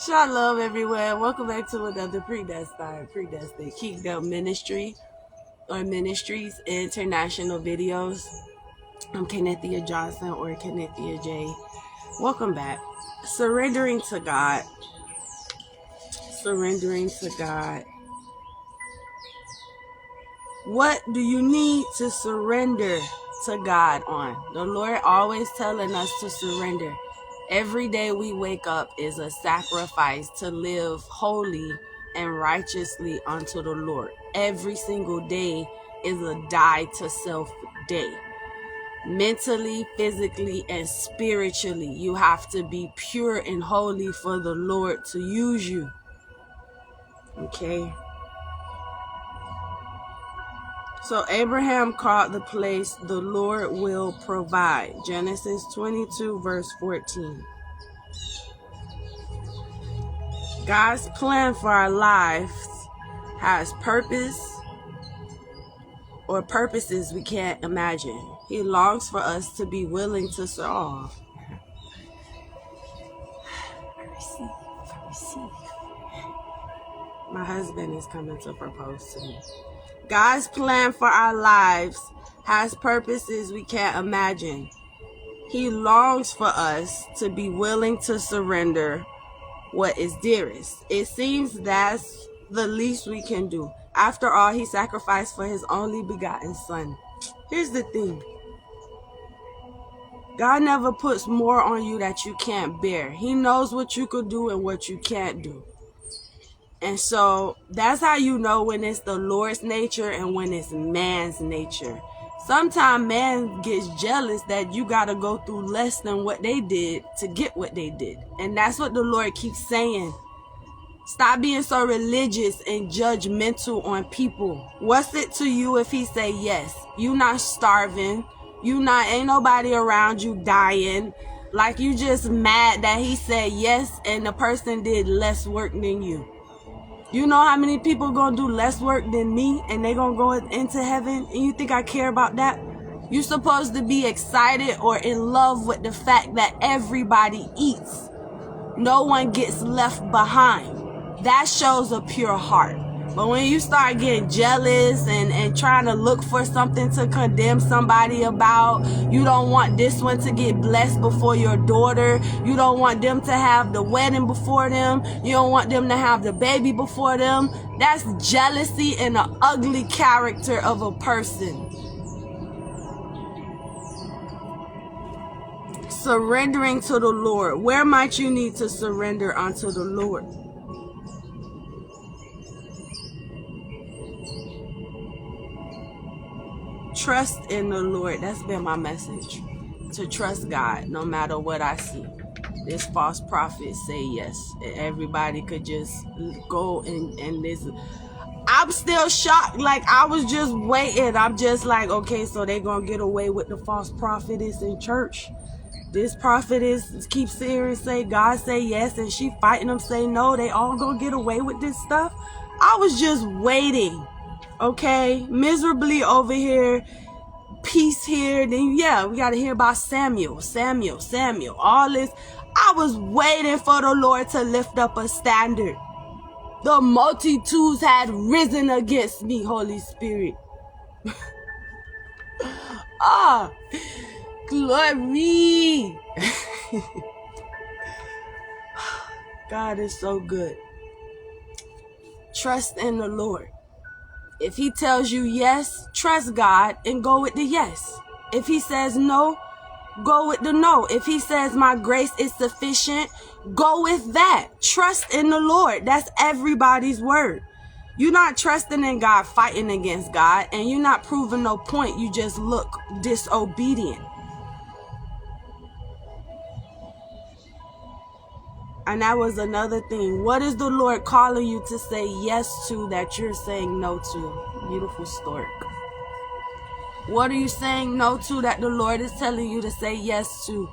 Shalom, everyone. Welcome back to another Predestined Kingdom Ministry or Ministries International videos. I'm Kennethia Johnson or Kennethia J. Welcome back. Surrendering to God. Surrendering to God. What do you need to surrender to God on? The Lord always telling us to surrender. Every day we wake up is a sacrifice to live holy and righteously unto the Lord. Every single day is a die to self day. Mentally, physically, and spiritually, you have to be pure and holy for the Lord to use you. Okay? So Abraham called the place, the Lord will provide. Genesis 22 verse 14. God's plan for our lives has purpose or purposes we can't imagine. He longs for us to be willing to solve. Receive. My husband is coming to propose to me. God's plan for our lives has purposes we can't imagine. He longs for us to be willing to surrender what is dearest. It seems that's the least we can do. After all, he sacrificed for his only begotten son. Here's the thing. God never puts more on you that you can't bear. He knows what you could do and what you can't do. And so that's how you know when it's the Lord's nature and when it's man's nature. Sometimes man gets jealous that you got to go through less than what they did to get what they did. And that's what the Lord keeps saying. Stop being so religious and judgmental on people. What's it to you if he say yes? You not starving. Ain't nobody around you dying. Like you just mad that he said yes and the person did less work than you. You know how many people gonna do less work than me and they gonna go into heaven? And you think I care about that? You're supposed to be excited or in love with the fact that everybody eats. No one gets left behind. That shows a pure heart. But when you start getting jealous and trying to look for something to condemn somebody about, you don't want this one to get blessed before your daughter. You don't want them to have the wedding before them. You don't want them to have the baby before them. That's jealousy and an ugly character of a person. Surrendering to the Lord. Where might you need to surrender unto the Lord? Trust in the Lord. That's been my message. To trust God no matter what I see. This false prophet say yes. Everybody could just go and this. I'm still shocked. Like I was just waiting. I'm just like, okay, so they gonna get away with the false prophetess in church. This prophetess keeps saying and say God say yes and she fighting them say no. They all gonna get away with this stuff. I was just waiting. Okay, miserably over here, peace here. Then yeah, we got to hear about Samuel, all this. I was waiting for the Lord to lift up a standard. The multitudes had risen against me, Holy Spirit. Glory. God is so good. Trust in the Lord. If he tells you yes, trust God and go with the yes. If he says no, go with the no. If he says my grace is sufficient, go with that. Trust in the Lord. That's everybody's word. You're not trusting in God, fighting against God, and you're not proving no point. You just look disobedient. And that was another thing. What is the Lord calling you to say yes to that you're saying no to? Beautiful stork. What are you saying no to that the Lord is telling you to say yes to?